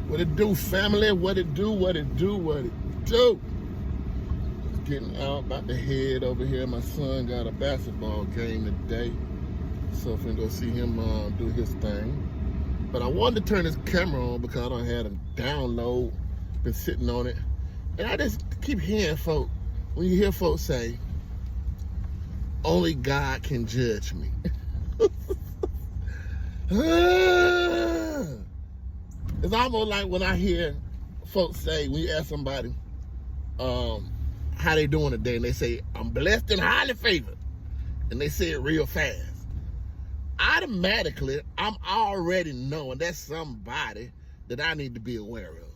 What it do, family? What it do, what it do, what it do? Just getting out, about to head over here. My son got a basketball game today. So I'm finna go see him do his thing. But I wanted to turn this camera on because I don't have a download. Been sitting on it. And I just keep hearing folk, when you hear folks say, only God can judge me. It's almost like when I hear folks say, when you ask somebody how they doing today, and they say, I'm blessed and highly favored, and they say it real fast. Automatically, I'm already knowing that's somebody that I need to be aware of,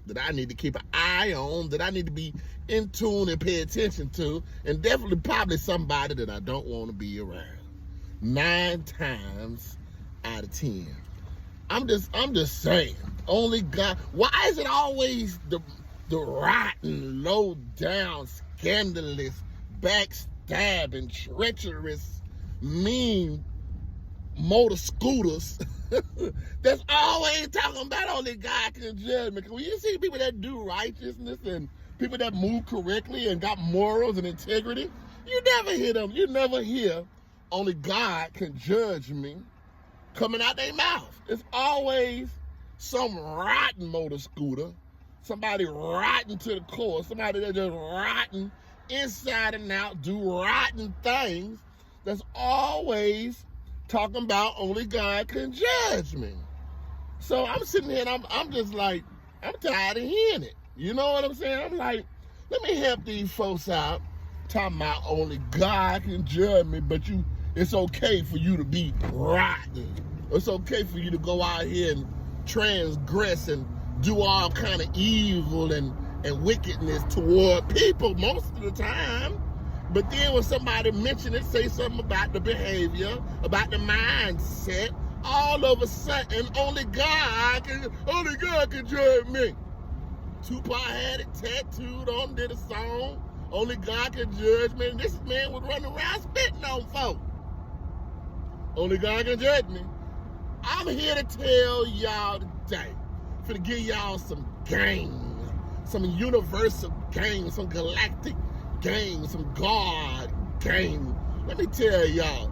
that I need to keep an eye on, that I need to be in tune and pay attention to, and definitely probably somebody that I don't want to be around. 9 times out of 10. I'm just saying, only God. Why is it always the rotten, low down, scandalous, backstabbing, treacherous, mean motor scooters that's always talking about only God can judge me? Because when you see people that do righteousness and people that move correctly and got morals and integrity, you never hear them. You never hear only God can judge me coming out their mouth. It's always some rotten motor scooter, somebody rotten to the core, somebody that's just rotten inside and out, do rotten things, that's always talking about only God can judge me. So I'm sitting here and I'm just like, I'm tired of hearing it. You know what I'm saying? I'm like, let me help these folks out, talking about only God can judge me, but it's okay for you to be rotten. It's okay for you to go out here and transgress and do all kind of evil and wickedness toward people most of the time. But then when somebody mention it, say something about the behavior, about the mindset, all of a sudden, only God can judge me. Tupac had it tattooed on, did a song, only God can judge me. And this man was running around spitting on folk. Only God can judge me. I'm here to tell y'all today, to give y'all some game, some universal game, some galactic game, some God game. Let me tell y'all,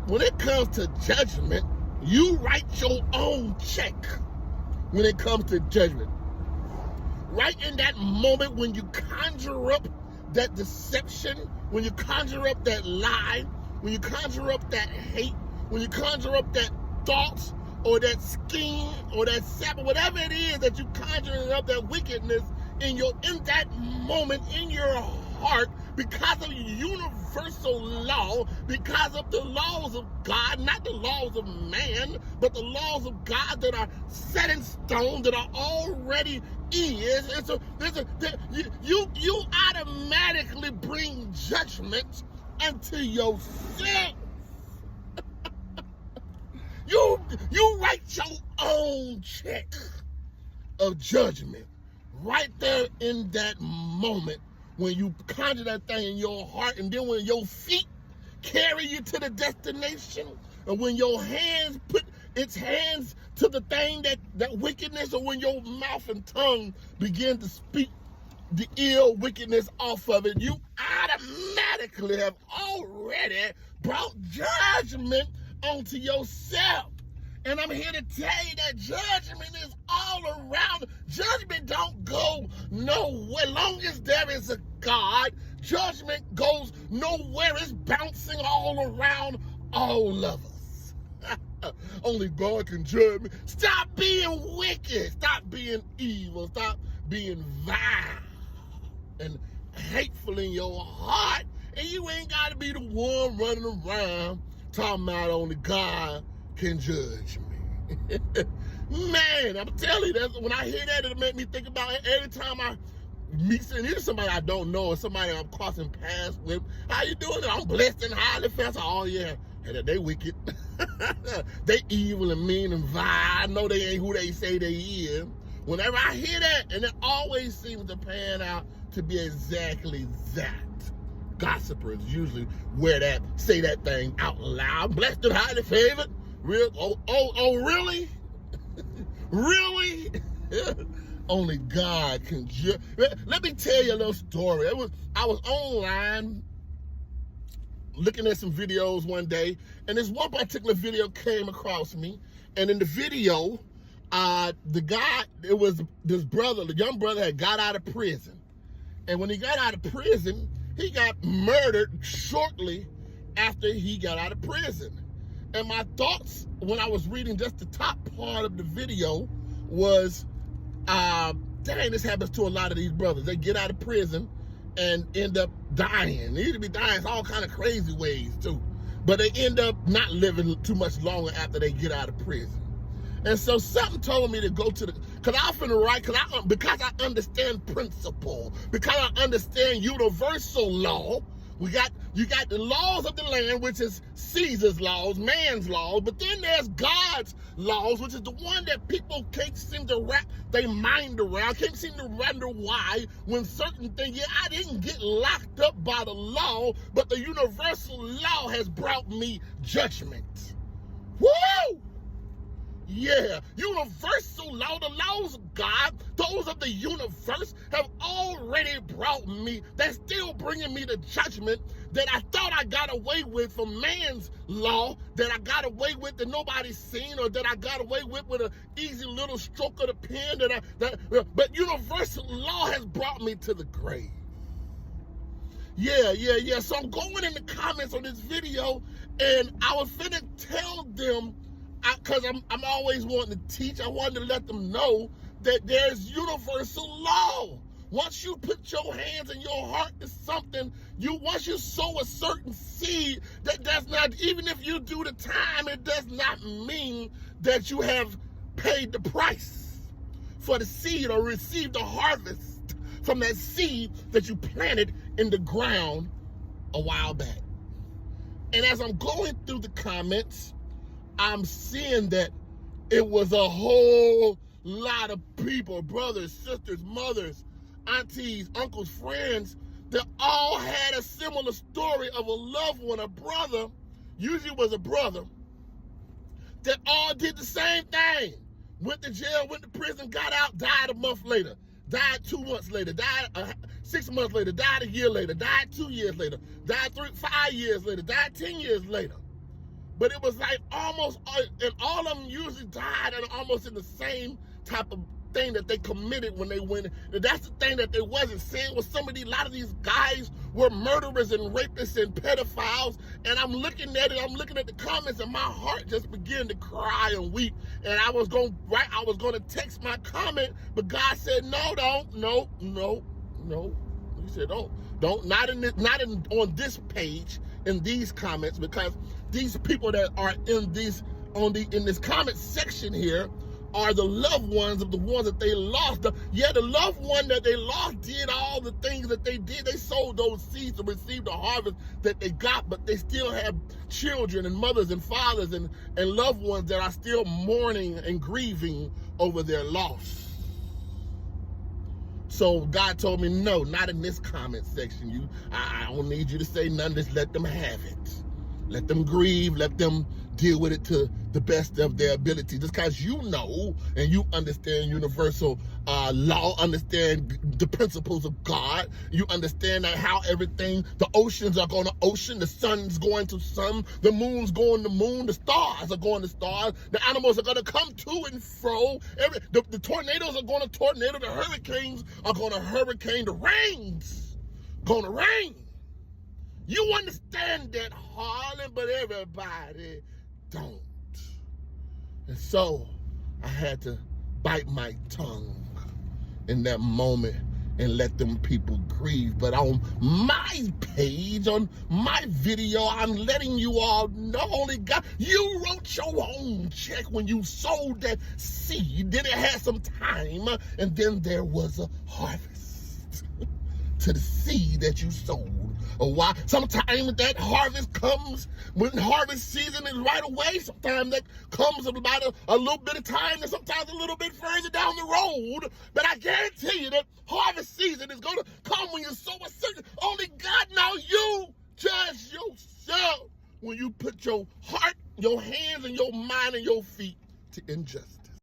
when it comes to judgment, you write your own check when it comes to judgment. Right in that moment when you conjure up that deception, when you conjure up that lie, when you conjure up that hate, when you conjure up that thoughts or that scheme or that sap, whatever it is that you conjuring up, that wickedness in that moment in your heart, because of universal law, because of the laws of God, not the laws of man, but the laws of God that are set in stone, that are already is. And so you automatically bring judgment unto yourself. You write your own check of judgment right there in that moment when you conjure that thing in your heart, and then when your feet carry you to the destination, and when your hands put its hands to the thing, that wickedness, or when your mouth and tongue begin to speak the ill wickedness off of it, you automatically have already brought judgment onto yourself. And I'm here to tell you that judgment is all around. Judgment don't go nowhere. Long as there is a God, judgment goes nowhere. It's bouncing all around all of us. Only God can judge me. Stop being wicked. Stop being evil. Stop being vile and hateful in your heart. And you ain't got to be the one running around talking about only God can judge me. Man, I'm telling you, that's, when I hear that, it make me think about it every time I meet somebody I don't know, or somebody I'm crossing paths with. How you doing? I'm blessed and highly favored. Oh yeah, they wicked. They evil and mean and vile. I know they ain't who they say they is. Whenever I hear that, and it always seems to pan out to be exactly that. Gossipers usually say that thing out loud. Blessed and highly favored. Real? Oh, really? Really? Only God can judge. Let me tell you a little story. I was online looking at some videos one day, and this one particular video came across me. And in the video, the guy, it was this brother, the young brother had got out of prison. And when he got out of prison, he got murdered shortly after he got out of prison. And my thoughts when I was reading just the top part of the video was, dang, this happens to a lot of these brothers. They get out of prison and end up dying. They usually be dying all kind of crazy ways too. But they end up not living too much longer after they get out of prison. And so something told me to go to the, because I understand principle, because I understand universal law. You got the laws of the land, which is Caesar's laws, man's laws, but then there's God's laws, which is the one that people can't seem to wrap their mind around, can't seem to wonder why when certain things, I didn't get locked up by the law, but the universal law has brought me judgment. Woo! Yeah, universal law, the laws of God, those of the universe have already brought me, that's still bringing me the judgment that I thought I got away with from man's law, that I got away with that nobody's seen, or that I got away with an easy little stroke of the pen, but universal law has brought me to the grave. Yeah. So I'm going in the comments on this video, and I was finna tell them, because I'm always wanting to teach, I wanted to let them know that there's universal law. Once you put your hands and your heart to something, once you sow a certain seed, that does not, even if you do the time, it does not mean that you have paid the price for the seed or received the harvest from that seed that you planted in the ground a while back. And as I'm going through the comments, I'm seeing that it was a whole lot of people, brothers, sisters, mothers, aunties, uncles, friends, that all had a similar story of a loved one, a brother, usually was a brother, that all did the same thing. Went to jail, went to prison, got out, died a month later, died 2 months later, died 6 months later, died a year later, died 2 years later, died 5 years later, died 10 years later. But it was like almost, and all of them usually died and almost in the same type of thing that they committed when they went. And that's the thing that they wasn't saying was a lot of these guys were murderers and rapists and pedophiles. And I'm looking at it, I'm looking at the comments, and my heart just began to cry and weep. And I was going to text my comment, but God said, no. He said, not on this page, in these comments, because these people that are in this comment section here are the loved ones of the ones that they lost. The loved one that they lost did all the things that they did. They sowed those seeds to receive the harvest that they got, but they still have children and mothers and fathers and loved ones that are still mourning and grieving over their loss. So God told me, no, not in this comment section. I don't need you to say nothing. Just let them have it. Let them grieve. Let them deal with it to the best of their ability. Just because you know and you understand universal law, understand the principles of God, you understand that how everything, the oceans are going to ocean, the sun's going to sun, the moon's going to moon, the stars are going to stars, the animals are going to come to and fro, the tornadoes are going to tornado, the hurricanes are going to hurricane, the rain's going to rain. You understand that, Harlan, but everybody don't. And so I had to bite my tongue in that moment and let them people grieve. But on my page, on my video, I'm letting you all know, only God, you wrote your own check when you sowed that seed. Then it had some time, and then there was a harvest to the seed that you sowed. Or why? Sometimes that harvest comes when harvest season is right away. Sometimes that comes about a little bit of time, and sometimes a little bit further down the road. But I guarantee you that harvest season is going to come when you sow a certain. Only God knows. You judge yourself when you put your heart, your hands, and your mind and your feet to injustice.